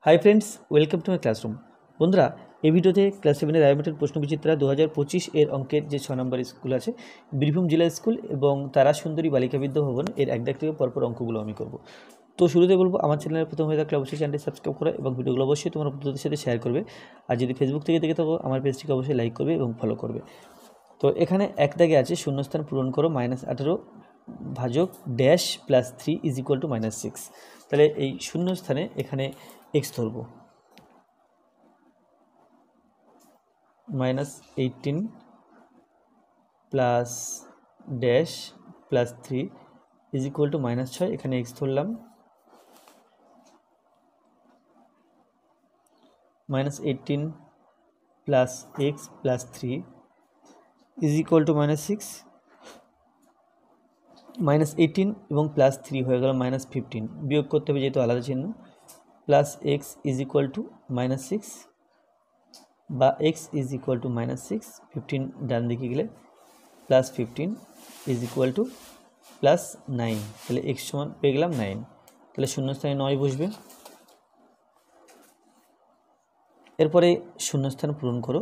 Hi friends, welcome to my classroom. বন্ধুরা, এই ভিডিওতে ক্লাস 7-এর রায়মাটির প্রশ্নবিচিত্রা 2025 এর অঙ্কের যে 6 নম্বর স্কুল আছে বীরভূম জেলা স্কুল এবং তারা সুন্দরী বালিকা বিদ্যা ভবন এর এক দাগ থেকে পরপর অঙ্কগুলো আমি করব। তো শুরুতে বলবো, আমার চ্যানেলের প্রথম হয়ে থাকলে অবশ্যই চ্যানেলটি সাবস্ক্রাইব করো এবং ভিডিওগুলো অবশ্যই তোমার বন্ধুদের সাথে শেয়ার করবে। আর যদি ফেসবুক থেকে দেখে থাকো, আমার পেজটিকে অবশ্যই লাইক করবে এবং ফলো করবে। তো এখানে এক দাগে আছে শূন্যস্থান পূরণ করো -18 ভাজক ড্যাশ +3 = -6। তাহলে এই শূন্যস্থানে এখানে এক্স ধরবো, -18 প্লাস ড্যাশ +3 = -6। এখানে এক্স ধরলাম, -18 প্লাস এক্স প্লাস 3 = -6। -18 এবং +3 হয়ে গেল -15, বিয়োগ করতে হবে যেহেতু আলাদা চিহ্ন, প্লাস এক্স =-6 বা এক্স =-6, 15 ডান দিকে গেলে +15 +9। তাহলে এক্স সমান পেয়ে গেলাম 9। তাহলে শূন্যস্থানে 9 বসবে। এরপরে শূন্যস্থান পূরণ করো।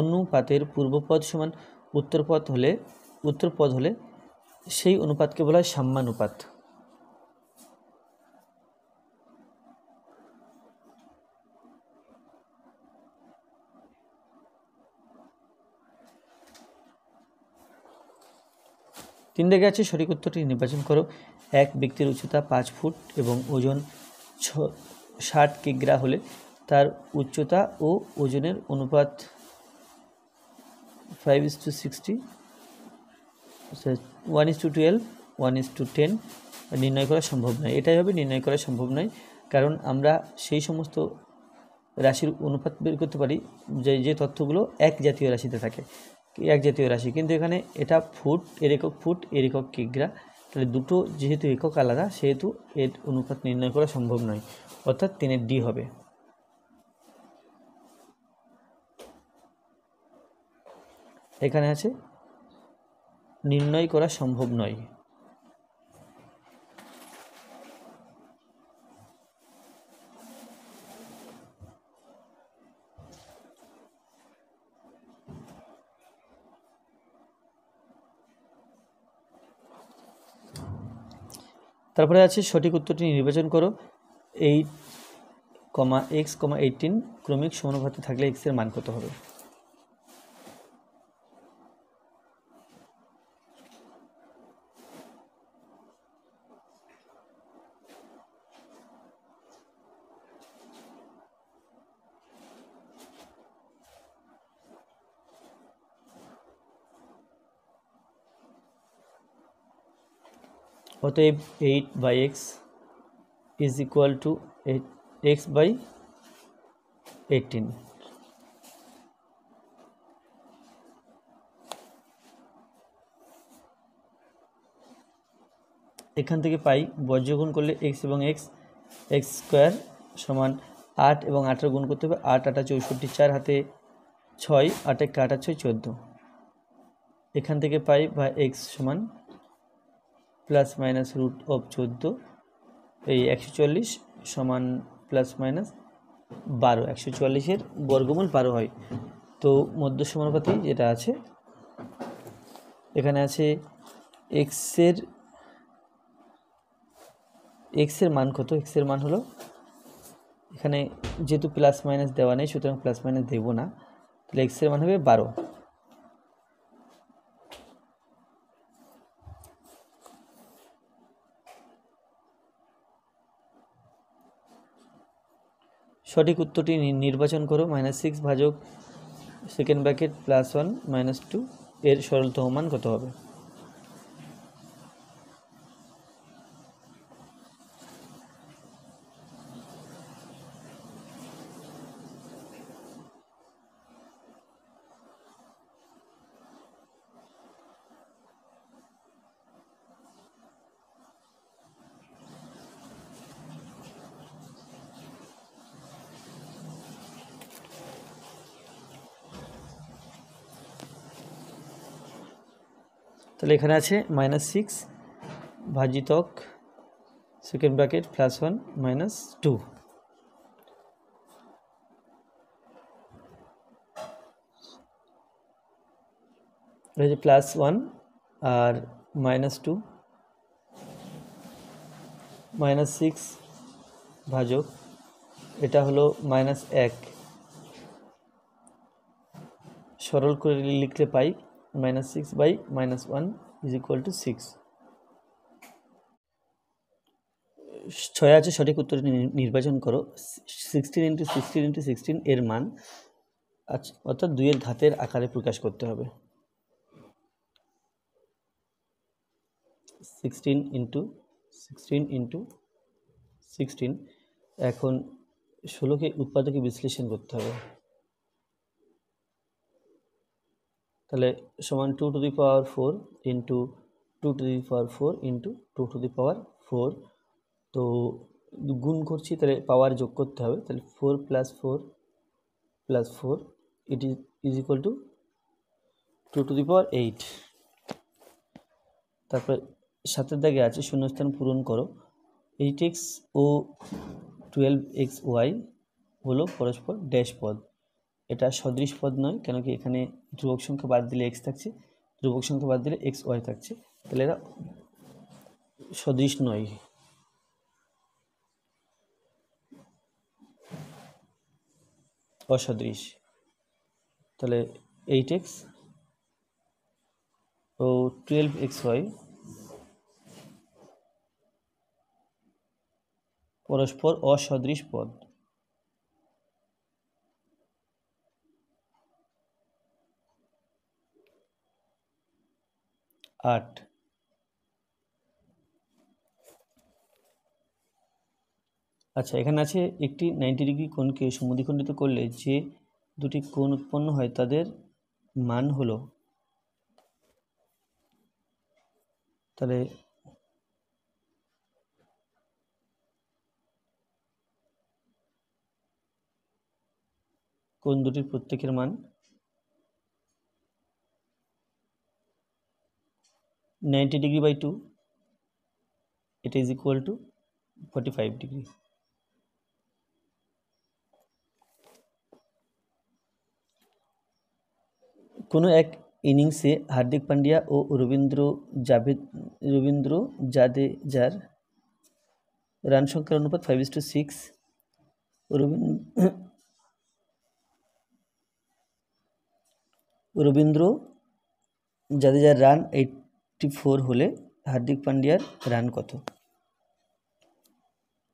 অনুপাতের পূর্বপদ সমান উত্তরপদ হলে সেই অনুপাতকে বলা হয় সাম্যানুপাত। তিন দাগে আছে সঠিক উত্তরটি নির্বাচন করো। এক ব্যক্তির উচ্চতা 5 ফুট এবং ওজন 60 কিগ্রা হলে তার উচ্চতা ও ওজনের অনুপাত 5:60, 1:12, 1:10 নির্ণয় করা সম্ভব নয়। এটাই হবে নির্ণয় করা সম্ভব নয়, কারণ আমরা সেই সমস্ত রাশির অনুপাত বের করতে পারি যে তথ্যগুলো এক জাতীয় রাশিতে থাকে, এক জাতীয় রাশি, কিন্তু এখানে এটা ফুট, এর একক ফুট, এর একক কিগ্রা। তাহলে দুটো যেহেতু একক আলাদা, সেহেতু এর অনুপাত নির্ণয় করা সম্ভব নয়, অর্থাৎ 3-এর ডি হবে। এখানে আছে নির্ণয় করা সম্ভব নয়। তারপরে আছে সঠিক উত্তরটি নির্বাচন করো। 8, x, 18 ক্রমিক সমানুপাতে থাকলে x এর মান কত হবে? অতএব 8/x = x/18। এখান থেকে পাই বর্জ্যগুণ করলে x এবং x স্কোয়ার সমান 8 এবং 18 গুণ করতে হবে। 8 8 64, 4 হাতে 6, 8 1 8 6 14। এখান থেকে পাই বা x সমান ±√14, এই 140 সমান ±12। 140-এর বর্গমূল 12 হয়। তো মধ্য সমানুপাতে যেটা আছে, এখানে আছে x এর মান কত? x এর মান হলো, এখানে যেহেতু প্লাস মাইনাস দেওয়া নেই, সুতরাং প্লাস মাইনাস দেব না। তাহলে x এর মান হবে 12। সঠিক উত্তরটি নির্বাচন করো। -6 ভাজক সেকেন্ড ব্র্যাকেট +1 -2 এর সরলতম মান কত হবে? তাহলে এখানে আছে -6 ভাজিতক সেকেন্ড ব্র্যাকেট +1 - 2, এই যে +1 আর -2 -6 ভাজক এটা হলো -1, সরল করে লিখলে পাই -6/-1 = 6। 6 আছে, সঠিক উত্তর নির্বাচন করো। 16 × 16 × 16 এর মান, অর্থাৎ 2 এর ঘাতের আকারে প্রকাশ করতে হবে। 16 × 16 × 16, এখন 16কে উৎপাদকে বিশ্লেষণ করতে হবে, তাহলে সমান 2^4 × 2^4 × 2^4, তো গুণ করছি, তাহলে পাওয়ার যোগ করতে হবে, তাহলে 4 + 4 + 4 ইট ইজ ইকুয়াল টু 2^8। তারপর 7 দাগে আছে শূন্যস্থান পূরণ করো। 8x ও 12xy হলো পরস্পর ড্যাশ পদ, এটা সদৃশ পদ নয়, কেন কি এখানে ধ্রুবক সংখ্যা বাদ দিলে x থাকছে, ধ্রুবক সংখ্যা বাদ দিলে xy থাকছে, তাহলে এরা সদৃশ নয়। অসদৃশ, তাহলে 8x ও 12xy পরস্পর অসদৃশ পদ। 8, আচ্ছা এখানে আছে একটি 90 ডিগ্রি কোণকে সমদ্বিখণ্ডিত করলে যে দুটি কোণ উৎপন্ন হয় তাদের মান হলো, তাহলে কোণ দুটির প্রত্যেকের মান 90°/2, এটা ইজ ইকুয়াল টু 45 ডিগ্রি। কোনো এক ইনিংসে হার্দিক পান্ডিয়া ও রবীন্দ্র জাদেজার রান সংখ্যার অনুপাত 5:6। রবীন্দ্র জাদেজার রান 84 হলে হার্দিক পান্ডিয়ার রান কত?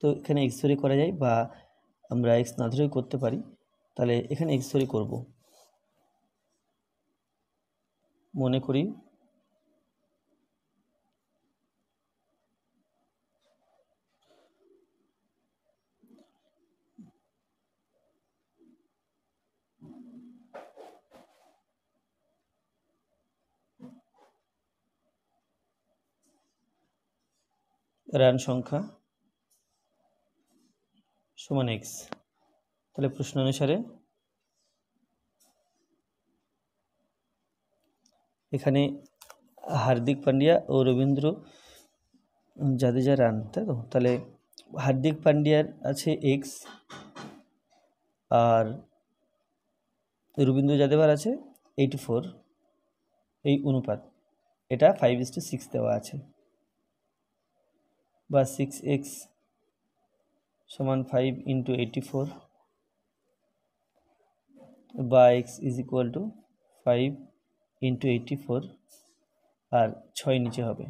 তো এখানে এক্স ধরে করা যায়, বা আমরা এক্স না ধরেও করতে পারি, তাহলে এখানে এক্স ধরে করব। মনে করি রান সংখ্যা সমান এক্স, তাহলে প্রশ্ন অনুসারে এখানে হার্দিক পান্ডিয়া ও রবীন্দ্র জাদেজা রান, তাই তো, তাহলে হার্দিক পান্ডিয়ার আছে এক্স আর রবীন্দ্র জাদেজার আছে 84, এই অনুপাত, এটা 5:6 দেওয়া আছে, বা 6x সমান 5 × 84, বা x ইজ ইকুয়াল টু 5 × 84, আর 6 নিচে হবে।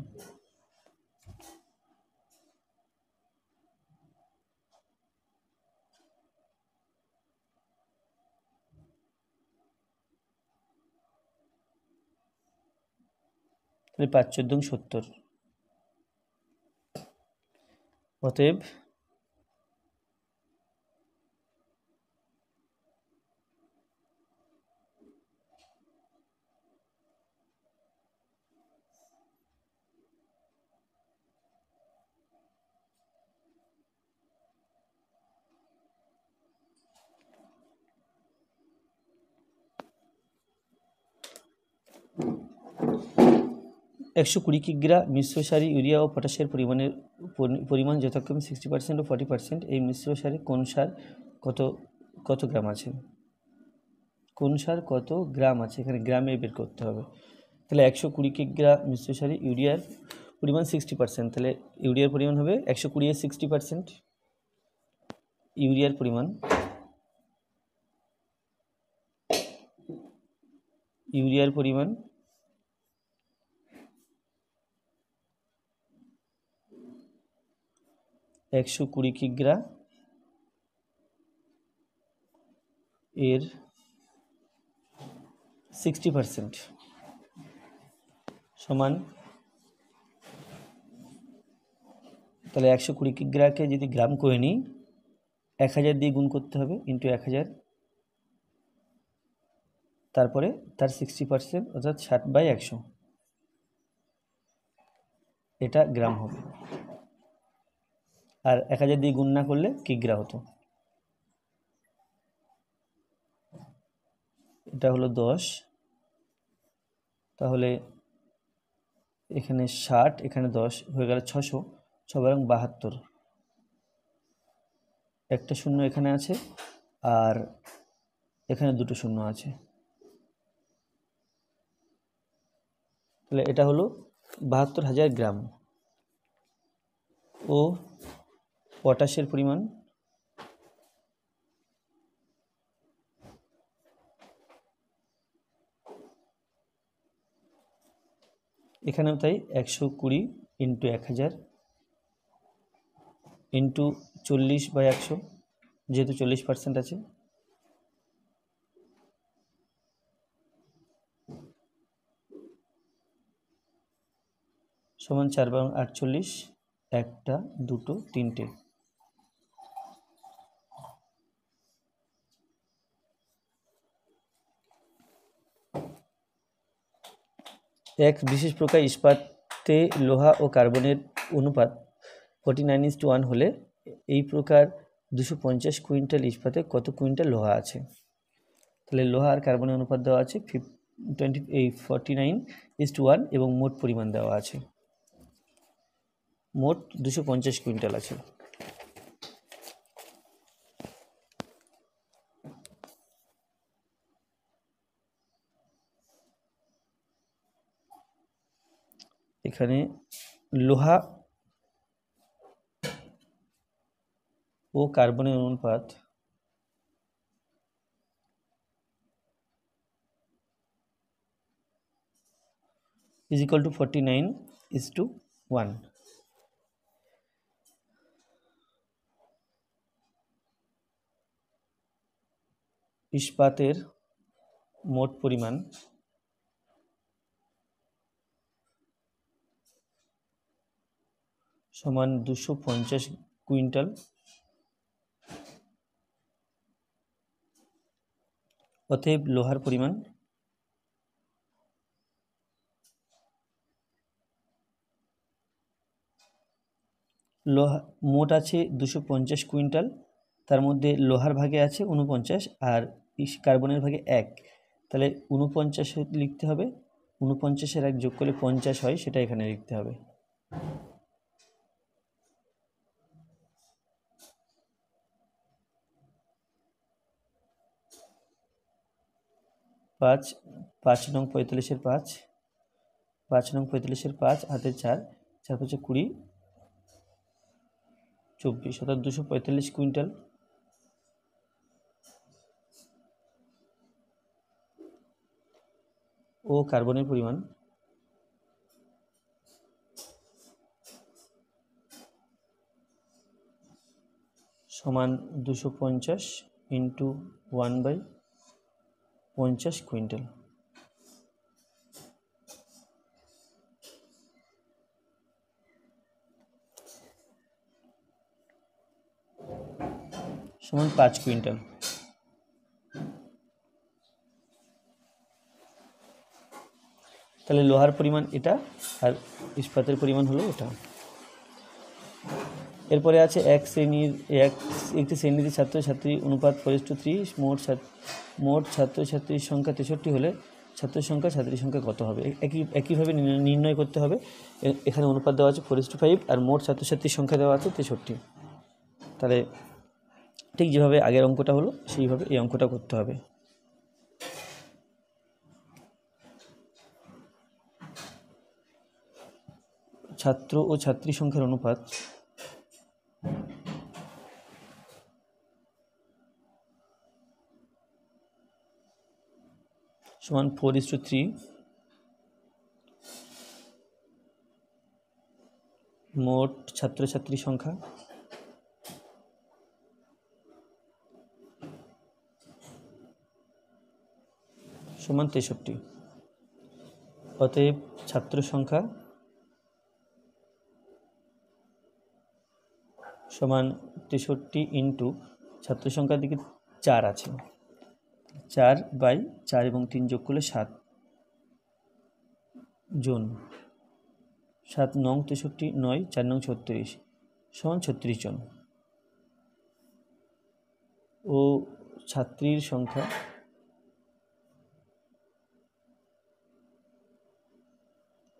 তাহলে 5×14 = 70। অতএব 120 কিগ্রা মিশ্র সারে ইউরিয়া ও পটাশের পরিমাণ যথাক্রমে 60% ও 40%। এই মিশ্র সারে কোন সার কত গ্রাম আছে? কোন সার কত গ্রাম আছে, এখানে গ্রামে বের করতে হবে। তাহলে 120 কিগ্রা মিশ্র সারে ইউরিয়ার পরিমাণ 60%, তাহলে ইউরিয়ার পরিমাণ হবে 120 এর 60%। ইউরিয়ার পরিমাণ 120 কিগ্রা এর 60% সমান, তাহলে 120 কিগ্রাকে যদি গ্রাম করে নিই 1000 দিয়ে গুণ করতে হবে, ইন্টু 1000, তারপরে তার 60% অর্থাৎ 60/100, এটা গ্রাম হবে। আর 1000 দিয়ে গুণ না করলে কিগ্রা হতো। এটা হলো 10, তাহলে এখানে 60, এখানে 10 হয়ে গেল 600, 6×72, একটা শূন্য এখানে আছে আর এখানে দুটো শূন্য আছে, তাহলে এটা হলো 72,000 গ্রাম। ও পটাশের পরিমাণ এখানেও তাই 120 ইন্টু 1000 ইন্টু 40/100, যেহেতু 40% আছে, সমান 4/48, একটা দুটো তিনটে। এক বিশেষ প্রকার ইস্পাতে লোহা ও কার্বনের অনুপাত 49:1 হলে এই প্রকার 250 কুইন্টাল ইস্পাতে কত কুইন্টাল লোহা আছে? তাহলে লোহা আর কার্বনের অনুপাত দেওয়া আছে 49:1 এবং মোট পরিমাণ দেওয়া আছে, মোট 250 কুইন্টাল আছে। এখানে লোহা ও কার্বনের অনুপাত = 49:1। ইস্পাতের মোট পরিমাণ সমান 250 কুইন্টাল, অতএব লোহার পরিমাণ লোহা মোট আছে 250 কুইন্টাল, তার মধ্যে লোহার ভাগে আছে 49 আর কার্বনের ভাগে 1, তাহলে 49 লিখতে হবে, 49-এর 1 যোগ করলে 50 হয়, সেটা এখানে লিখতে হবে। 5 নং 45-এর 5, 5 নং 45-এর 5 হাতে 4, 4×5 = 20, 24, অর্থাৎ 245 কুইন্টাল। ও কার্বনের পরিমাণ সমান 250 ইন্টু 1/50 কুইন্টাল। সমান 5 কুইন্টাল। তাহলে লোহার পরিমাণ এটা আর ইস্পাতের পরিমাণ হলো এটা। এরপরে আছে একটি শ্রেণীতে ছাত্রছাত্রী অনুপাত 4:3, মোট ছাত্রছাত্রীর সংখ্যা 63 হলে ছাত্রের সংখ্যা ছাত্রীর সংখ্যা কত হবে, একইভাবে নির্ণয় করতে হবে। এখানে অনুপাত দেওয়া আছে 4:5 আর মোট ছাত্রছাত্রীর সংখ্যা দেওয়া আছে 63। তাহলে ঠিক যেভাবে আগের অঙ্কটা হলো সেইভাবে এই অঙ্কটা করতে হবে। ছাত্র ও ছাত্রী সংখ্যার অনুপাত সমান 4:3। মোট ছাত্রছাত্রী সংখ্যা সমান 63। অতএব ছাত্র সংখ্যা সমান 63 ইন্টু ছাত্র সংখ্যার দিকে 4 আছে, 4/4 এবং 3 যোগ করলে 7 জন, 7 নং 63, 9 4 নং 36 সমান 36 জন। ও ছাত্রীর সংখ্যা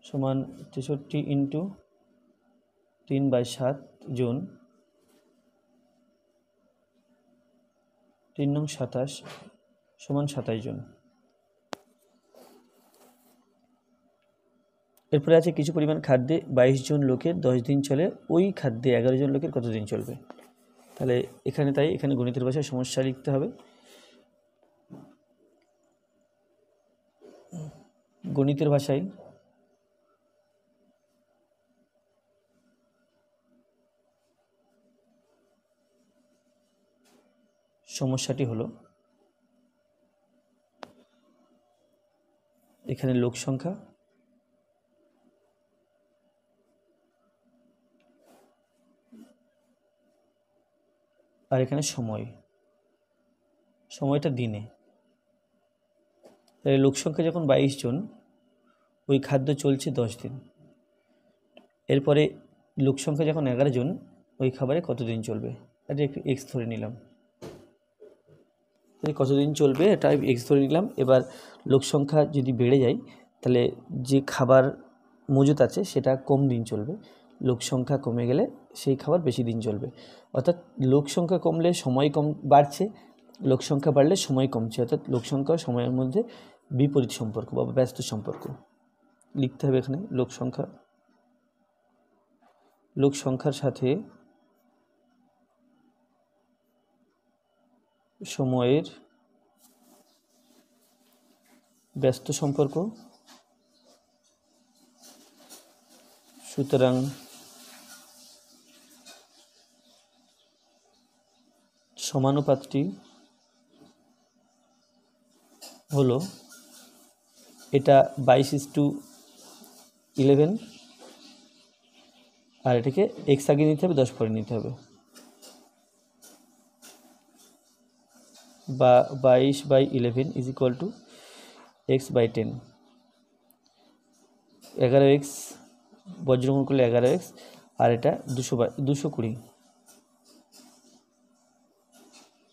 সমান 63 ইন্টু 3/7 জন, 3 নং 27 সমান 27 জন। এরপরে আছে কিছু পরিমাণ খাদ্যে 22 জন লোকের 10 দিন চলে, ওই খাদ্যে 11 জন লোকের কত দিন চলবে। তাহলে এখানে গণিতের ভাষায় সমস্যা লিখতে হবে। গণিতের ভাষায় সমস্যাটি হলো এখানে লোক সংখ্যা আর এখানে সময়টা দিনে। লোক সংখ্যা যখন 22 জন, ওই খাদ্য চলছে 10 দিন। এরপরে লোক সংখ্যা যখন 11 জন, ওই খাবারে কতদিন চলবে, এটা একটু এক্স ধরে নিলাম। কতদিন চলবে এটা এক্স ধরে নিলাম। এবার লোক সংখ্যা যদি বেড়ে যায় তাহলে যে খাবার মজুত আছে সেটা কম দিন চলবে, লোক সংখ্যা কমে গেলে সেই খাবার বেশি দিন চলবে। অর্থাৎ লোক সংখ্যা কমলে সময় কম বাড়ছে, লোক সংখ্যা বাড়লে সময় কমছে। অর্থাৎ লোক সংখ্যা সময়ের মধ্যে বিপরীত সম্পর্ক বা ব্যস্ত সম্পর্ক লিখতে হবে। এখানে লোক সংখ্যার সাথে সময়ের ব্যস্ত সম্পর্ক, সুতরাং সমানুপাতটি হলো এটা 22:11 আর এটাকে এক্স আগে নিতে হবে, 10 পরে নিতে হবে, বা 22/11 is equal two x/10। 11x বজ্রগুণ করলে 11x আর এটা 220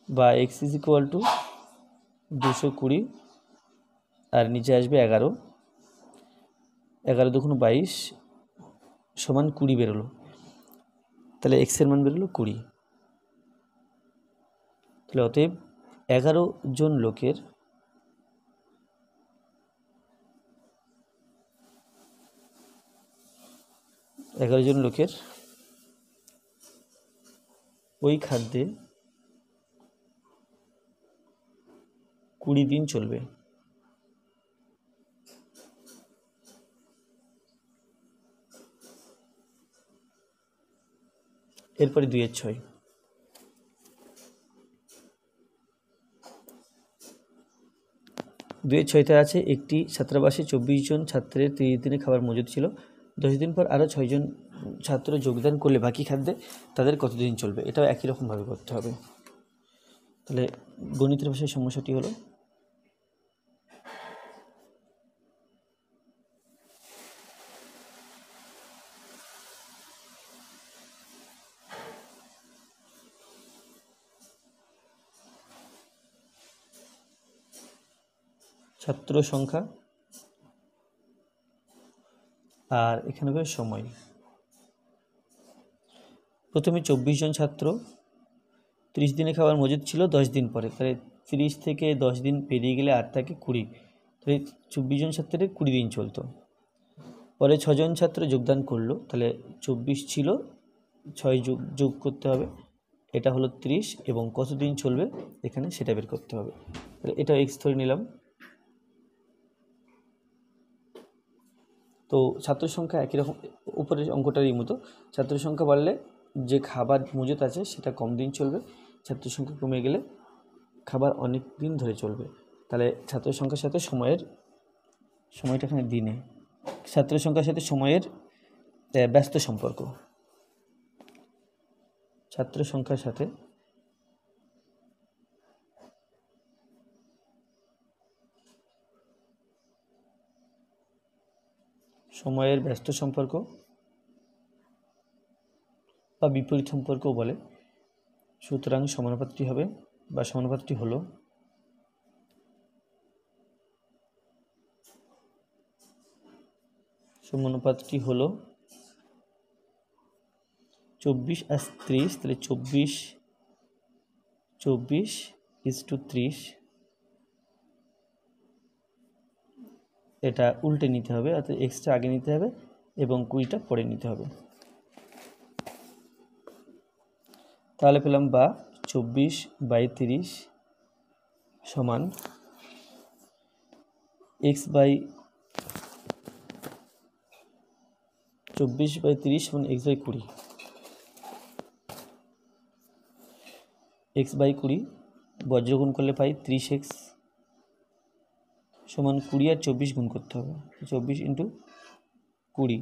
বা x ইজ ইকুয়াল টু 220 আর নিচে আসবে 11, 11 দুগুণ 22 সমান 20 বেরোলো। তাহলে x এর মান বেরোলো 20। তাহলে অতএব 11 জন লোকের ওই খাদ্যে 20 দিন চলবে। এরপরে 2/6। 2/6 আছে একটি ছাত্রাবাসে 24 জন ছাত্রের 30 দিনের খাবার মজুদ ছিল। 10 দিন পর আরও 6 জন ছাত্র যোগদান করলে বাকি খাদ্যে তাদের কতদিন চলবে। এটাও একই রকমভাবে করতে হবে। তাহলে গণিতের ভাষায় সমস্যাটি হলো ছাত্র সংখ্যা আর এখানে হবে সময়। প্রথমে 24 জন ছাত্র, 30 দিনে খাবার মজুদ ছিল 10 দিন পরে, তাহলে 30 থেকে 10 দিন পেরিয়ে গেলে 8 থাকে 20, তাহলে 24 জন ছাত্রের 20 দিন চলতো। পরে 6 জন ছাত্র যোগদান করলো, তাহলে 24 ছিল 6 যোগ করতে হবে, এটা হলো 30, এবং কতদিন চলবে এখানে সেটা বের করতে হবে। তাহলে এটা x ধরে নিলাম। তো ছাত্র সংখ্যা একই রকম, উপরের অঙ্কটারই মতো, ছাত্র সংখ্যা বাড়লে যে খাবার মজুত আছে সেটা কম দিন চলবে, ছাত্র সংখ্যা কমে গেলে খাবার অনেক দিন ধরে চলবে। তাহলে ছাত্র সংখ্যার সাথে সময়টা এখানে দিনে, ছাত্র সংখ্যার সাথে সময়ের ব্যস্ত সম্পর্ক, ছাত্র সংখ্যার সাথে সময়ের ব্যস্ত সম্পর্ক বা বিপরীত সম্পর্কও বলে। সুতরাং সমানুপাতটি হবে বা সমানুপাতটি হলো সমানুপাতটি হলো 24 আর 30, তাহলে 24:30, এটা উল্টে নিতে হবে, অর্থাৎ এক্সটা আগে নিতে হবে এবং 20টা পরে নিতে হবে। তাহলে পেলাম বা 24/30 সমান x/24/30 সমান x/20, x/20 বজ্রগুণ করলে পাই 30x সমান 20 আর 24 গুণ করতে হবে, 24 × 20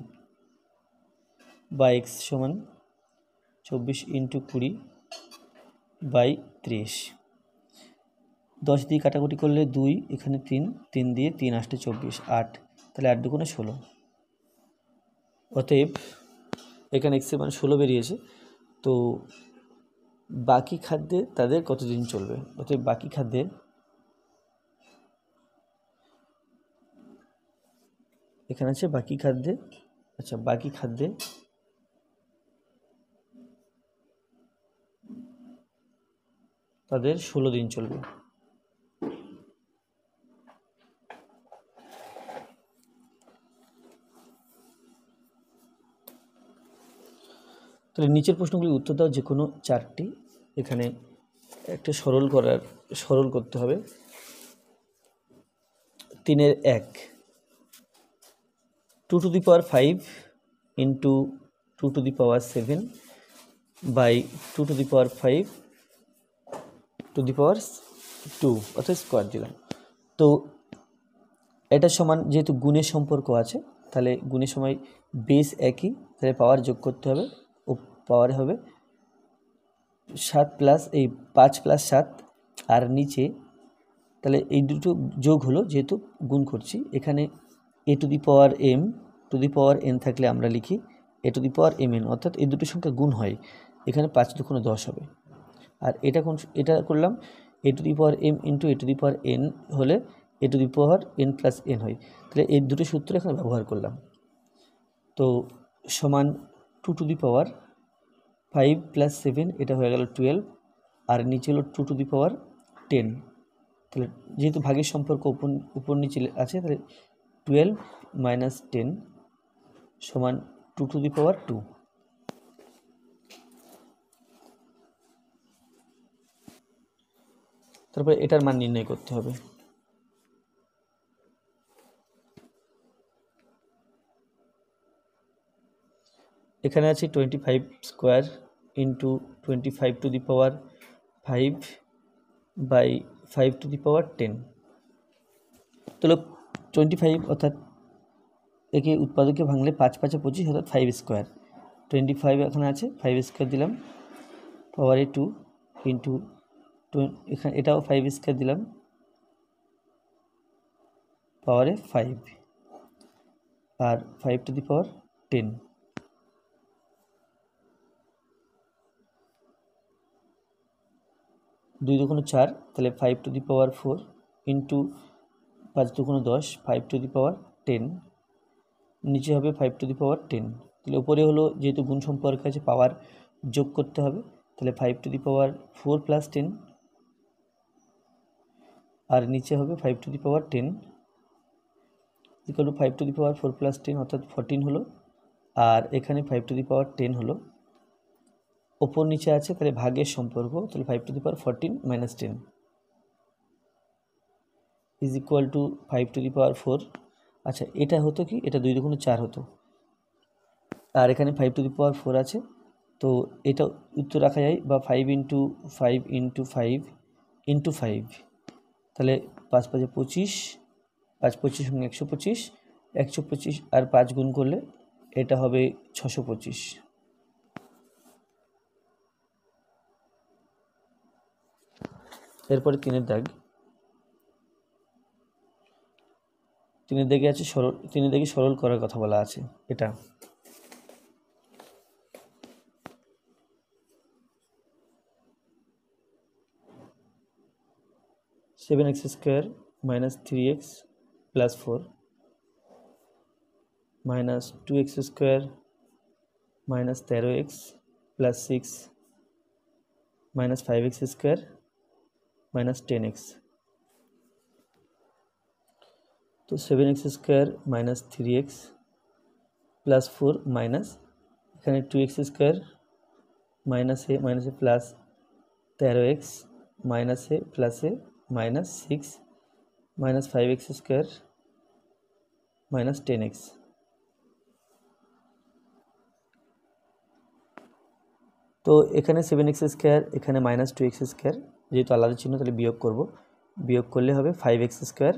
বা x সমান 24 × 20/30। 10 দিয়ে কাটাকুটি করলে 2, এখানে 3 দিয়ে 3 আসতে 24, 8, তাহলে 8 দুগুণে 16। অতএব এখানে x এর মান 16 বেরিয়েছে। তো বাকি খাদ্যে তাদের কতদিন চলবে, অতএব বাকি খাদ্যে এখানে আছে বাকি খাদ্যে, আচ্ছা বাকি খাদ্যে তাদের 16 দিন চলবে। তাহলে নিচের প্রশ্নগুলির উত্তর দাও যে কোনো 4টি। এখানে একটা সরল করতে হবে। 3-এর 1 2 to the power 5 into 2 to the power 7 by 2 to the power 5 to the power 2, অর্থাৎ স্কোয়ার দিলাম। তো এটা সমান, যেহেতু গুণের সম্পর্ক আছে তাহলে গুণের সময় বেস একই, তাহলে পাওয়ার যোগ করতে হবে, ও পাওয়ারে হবে 7 প্লাস এই 5 + 7, আর নিচে তাহলে এই দুটো যোগ হলো, যেহেতু গুণ করছি এখানে a to the power m to the power n থাকলে আমরা লিখি a to the power mn, অর্থাৎ এই দুটো সংখ্যা গুণ হয়, এখানে 5 × 10 হবে। আর এটা করলাম a to the power m into a to the power n হলে a to the power n + n হয়, তাহলে এই দুটো সূত্র এখানে ব্যবহার করলাম। তো সমান 2 to the power 5 + 7, এটা হয়ে গেল 12, আর নিচে হলো 2 to the power 10, তাহলে যেহেতু ভাগের সম্পর্ক উপর নিচে আছে, তাহলে 12 - 10 সমান 2 to the power 2। তারপরে এটার মান নির্ণয় করতে হবে। এখানে আছে 25 square into 25 to the power 5 by 5 to the power 10, তাহলে 25, অর্থাৎ একে উৎপাদকে ভাঙলে 5 × 5 = 25, অর্থাৎ 5 স্কোয়ার। 25 এখানে আছে, 5 স্কোয়ার দিলাম, পাওয়ারে 2 ইন্টু এখানে এটাও 5 স্কোয়ার দিলাম, পাওয়ারে 5, আর 5 to the power 10, 2 × 4, তাহলে 5 to the power 4 ইন্টু 5 দুগুণ 10, 5 টু দি পাওয়ার 10, নিচে হবে 5 টু দি পাওয়ার 10। তাহলে উপরে হলো যেহেতু গুণ সম্পর্ক আছে পাওয়ার যোগ করতে হবে, তাহলে 5 টু দি পাওয়ার 4 প্লাস 10, আর নিচে হবে 5 to the power 10 equal to 5 to the power 4 plus 10 অর্থাৎ 14 হলো, আর এখানে 5 টু দি পাওয়ার 10 হলো, ওপর নিচে আছে তাহলে ভাগের সম্পর্ক, তাহলে 5 to the power 14 minus 10 is equal to 5 to the power 4। আচ্ছা, এটা হতো কি, এটা 2 দুগুণ 4 হতো, আর এখানে 5 টু দি পাওয়ার 4 আছে, তো এটা উত্তর রাখা যায়, বা 5 ইন্টু 5 ইন্টু 5 ইন্টু 5, তাহলে 5 5 25, 5 25 125, 125 আর 5 গুণ করলে এটা হবে 625। এরপরে 3 দাগ, 3 দাগে আছে সরল, 3 দাগে সরল করার কথা বলা আছে। এটা 7x square minus 3x plus 4 minus 2x square minus 13x plus 6 minus 5x square minus 10x। তো 7x square minus 3x plus 4 minus এখানে 2x স্কোয়ার মাইনাসে প্লাস 13x মাইনাসে প্লাসে minus 6 minus 5x square minus 10x। তো এখানে 7x square, এখানে minus 2x square, যেহেতু আলাদা চিহ্ন তাহলে বিয়োগ করব, বিয়োগ করলে হবে 5x স্কোয়ার,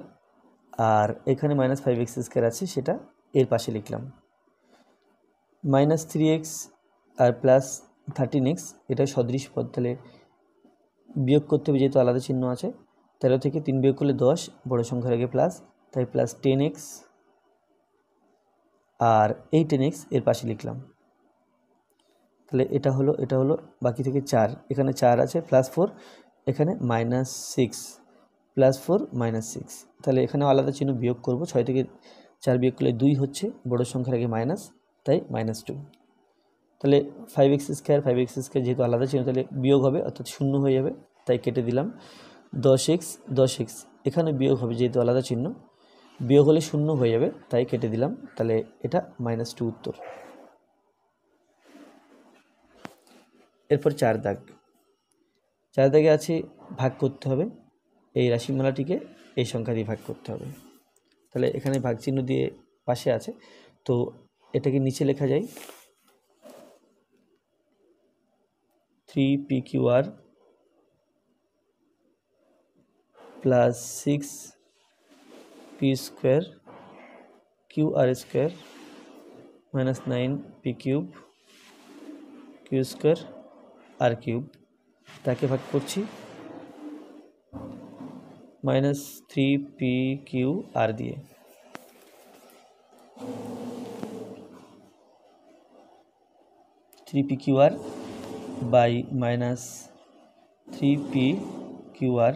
আর এখানে মাইনাস 5x স্কোয়ার আছে সেটা এর পাশে লিখলাম, মাইনাস 3x আর প্লাস 13x এটা সদৃশ পদ, তাহলে বিয়োগ করতে হবে যেহেতু আলাদা চিহ্ন আছে, 13 থেকে 3 বিয়োগ করলে 10, বড় সংখ্যার আগে প্লাস, তাই প্লাস 10x, আর এই 10x এর পাশে লিখলাম, তাহলে এটা হলো বাকি থেকে 4, এখানে 4 আছে প্লাস 4, এখানে মাইনাস 6 প্লাস 4 মাইনাস 6, তাহলে এখানে আলাদা চিহ্ন বিয়োগ করব, 6 থেকে 4 বিয়োগ করলে 2 হচ্ছে, বড় সংখ্যার আগে মাইনাস, তাই মাইনাস 2। তাহলে 5x স্কোয়ার যেহেতু আলাদা চিহ্ন তাহলে বিয়োগ হবে অর্থাৎ শূন্য হয়ে যাবে, তাই কেটে দিলাম। 10x এখানে বিয়োগ হবে যেহেতু আলাদা চিহ্ন, বিয়োগ হলে শূন্য হয়ে যাবে, তাই কেটে দিলাম, তাহলে এটা -2 উত্তর। এরপর 4 দাগ, 4 দাগে আছে ভাগ করতে হবে, এই রাশিমালাটিকে এই সংখ্যা দিয়ে ভাগ করতে হবে, তাহলে এখানে ভাগ চিহ্ন দিয়ে পাশে আছে, তো এটাকে নিচে লেখা যায় 3pqr plus 6p square qr square minus 9p cube q square r cube, তাকে ভাগ করছি মাইনাস 3pqr দিয়ে। pqr by minus 3pqr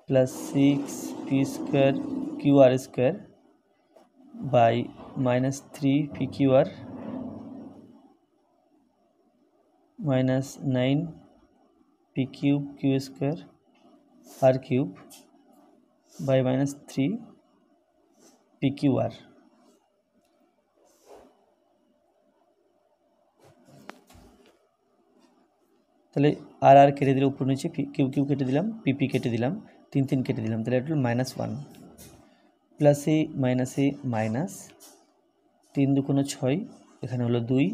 plus 6p square qr square by minus 3pqr minus 9p cube q square r cube by minus 3pqr। তাহলে আর কেটে দিলে উপর নিচে, Q কেটে দিলাম, পিপি কেটে দিলাম, 3 3 কেটে দিলাম, তাহলে এটা হলো -1 প্লাস এ মাইনাস 3 দুগুণ 6, এখানে হলো 2,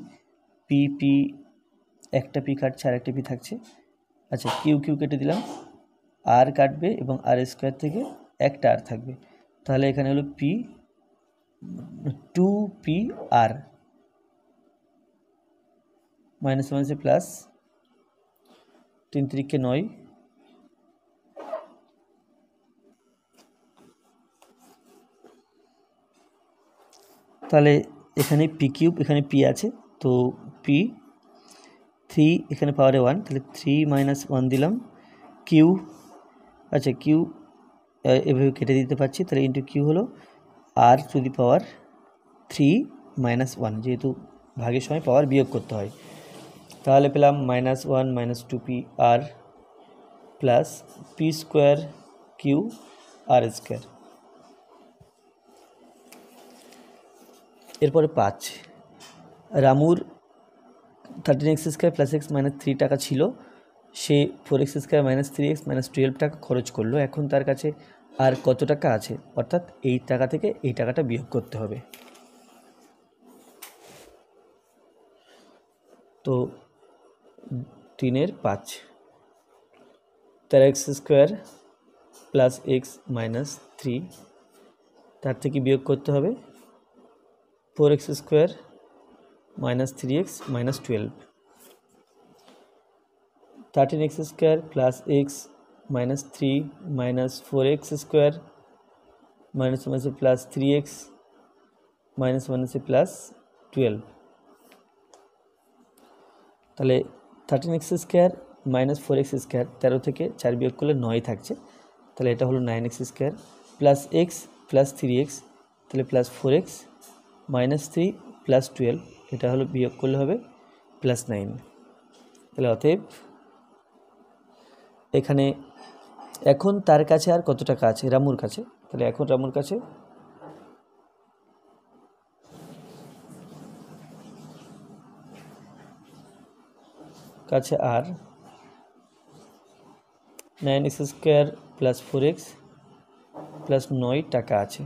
পি একটা পি কাটছে আর একটা পি থাকছে, আচ্ছা কিউ কেটে দিলাম, আর কাটবে এবং আর স্কোয়ার থেকে একটা আর থাকবে, তাহলে এখানে হলো পি 2pr মাইনাস মাইনাসে প্লাস 3 3 9, তাহলে এখানে পি কিউব, এখানে পি আছে, তো পি 3 এখানে পাওয়ারে 1, তাহলে 3 - 1 দিলাম, কিউ, আচ্ছা কিউ এভাবে কেটে দিতে পারছি। তাহলে ইন্টু কিউ হলো আর টু দি পাওয়ার 3 - 1, যেহেতু ভাগের সময় পাওয়ার বিয়োগ করতে হয়। তাহলে পেলাম -1 - 2p আর plus P square Q R square. এরপরে 5, রামুর 13x² + x - 3 টাকা ছিল, সে 4x² - 3x - 12 টাকা খরচ করলো। এখন তার কাছে আর কত টাকা আছে, অর্থাৎ এই টাকা থেকে এই টাকাটা বিয়োগ করতে হবে। তো 3/5, 13x² + x - 3, তার থেকে বিয়োগ করতে হবে 4x² - 3x - 12, 13x² + x - 3 - 4x² - 3x - 12। তাহলে 13x² - 4x² 13 থেকে 4 বিয়োগ করলে 9 থাকছে, তাহলে এটা হলো 9x² + x + 3x, তাহলে +4x - 3 + 12, এটা হলো বিয়োগ করলে হবে +9। তাহলে অতএব এখানে এখন তার কাছে আর কত টাকা আছে, রামুর কাছে, তাহলে এখন রামুর কাছে আর 9x² + 4x + 9 টাকা আছে।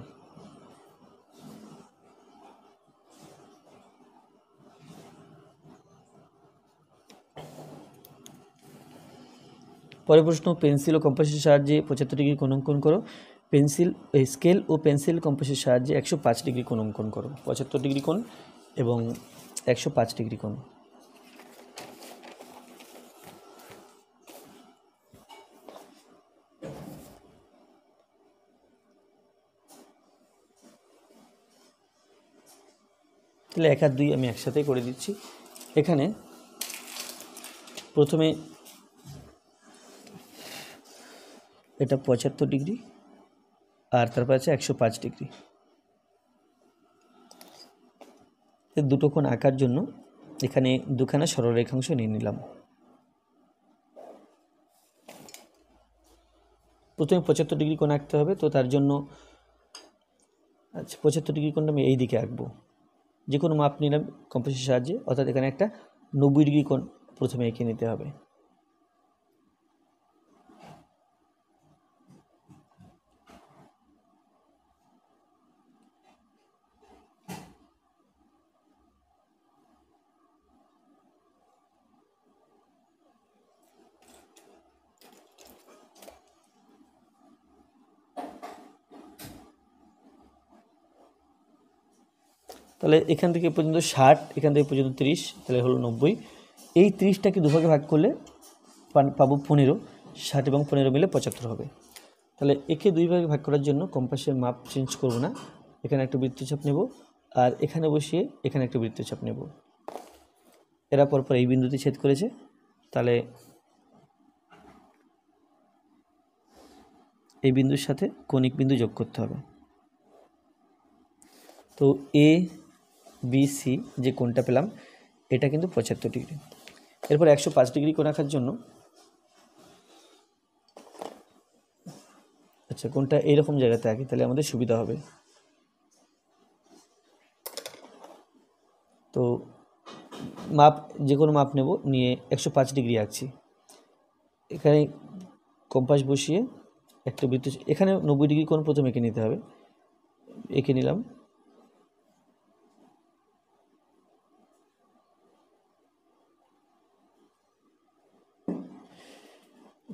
পরের প্রশ্ন, পেন্সিল ও কম্পাসের সাহায্যে 75 ডিগ্রি কোণ অঙ্কন করো। স্কেল ও পেন্সিল কম্পাসের সাহায্যে 105 ডিগ্রি কোণ অঙ্কন করো। 75 ডিগ্রি কোণ এবং 105 ডিগ্রি কোণ। তাহলে 1 আর 2 আমি একসাথেই করে দিচ্ছি। এখানে প্রথমে এটা 75 ডিগ্রি আর তারপর আছে 105 ডিগ্রি। দুটো কোণ আঁকার জন্য এখানে দুখানা সরলরেখাংশ নিয়ে নিলাম। প্রথমে 75 ডিগ্রি কোণ আঁকতে হবে, তো তার জন্য 75 ডিগ্রি কোণটা আমি এই দিকে আঁকবো। যে কোনো মাপ নিলাম কম্পাসের সাহায্যে, অর্থাৎ এখানে একটা 90 ডিগ্রি কোণ প্রথমে এঁকে নিতে হবে। তাহলে এখান থেকে পর্যন্ত 60, এখান থেকে পর্যন্ত 30, তাহলে হলো 90। এই 30টাকে দুভাগে ভাগ করলে পাবো 15, 60 এবং 15 মিলে 75 হবে। তাহলে একে দুই ভাগে ভাগ করার জন্য কম্পাসের মাপ চেঞ্জ করব না, এখানে একটা বৃত্তচাপ নেব আর এখানে বসিয়ে এখানে একটা বৃত্তচাপ নেব। এরা পরপর এই বিন্দুতে ছেদ করেছে, তাহলে এই বিন্দুর সাথে কৌণিক বিন্দু যোগ করতে হবে। তো এ বি সি যে কোণটা পেলাম এটা কিন্তু 75 ডিগ্রি। এরপর 105 ডিগ্রি কোণ আঁকার জন্য কোণটা এইরকম জায়গাতে আঁকি, তাহলে আমাদের সুবিধা হবে। তো মাপ যে কোনো মাপ নেব, নিয়ে 105 ডিগ্রি আঁকছি। এখানে কম্পাস বসিয়ে একটা বৃত্ত, এখানে 90 ডিগ্রি কোণ প্রথমে এঁকে নিতে হবে, এঁকে নিলাম।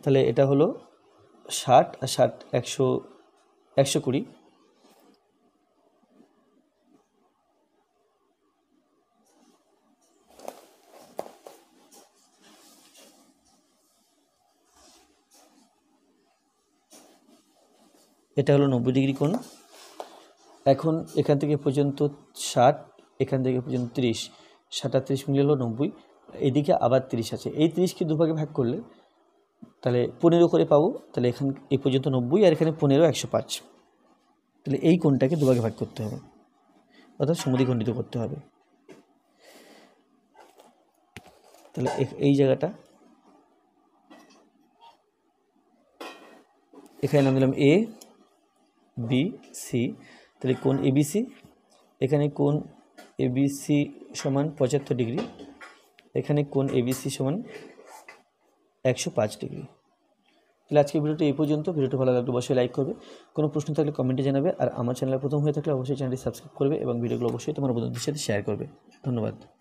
তাহলে এটা হলো 60 আর 60 120। এটা হলো 90 ডিগ্রি কোণ। এখন এখান থেকে পর্যন্ত 60, এখান থেকে পর্যন্ত 30, 60 আর 30 মিলে হলো 90, এদিকে আবার 30 আছে। এই 30কে দুভাগে ভাগ করলে তাহলে 15 করে পাবো। তাহলে এখানে এই পর্যন্ত 90 আর এখানে 15 105। তাহলে এই কোণটাকে দুভাগে ভাগ করতে হবে, অর্থাৎ সমদ্বিখণ্ডিত করতে হবে। তাহলে এই জায়গাটা এখানে নাম দিলাম এ বি সি। তাহলে কোণ এবিসি, এখানে কোণ এবিসি সমান 75 ডিগ্রি, এখানে কোণ এবিসি সমান 105 ডিগ্রি। তাহলে আজকে ভিডিওটি এই পর্যন্ত। ভিডিওটি ভালো লাগলে অবশ্যই লাইক করবে, কোনো প্রশ্ন থাকলে কমেন্টে জানাবে, আর আমার চ্যানেলে প্রথম হয়ে থাকলে অবশ্যই চ্যানেলটি সাবস্ক্রাইব করবে এবং ভিডিওগুলো অবশ্যই তোমার বন্ধুদের সাথে শেয়ার করবে। ধন্যবাদ।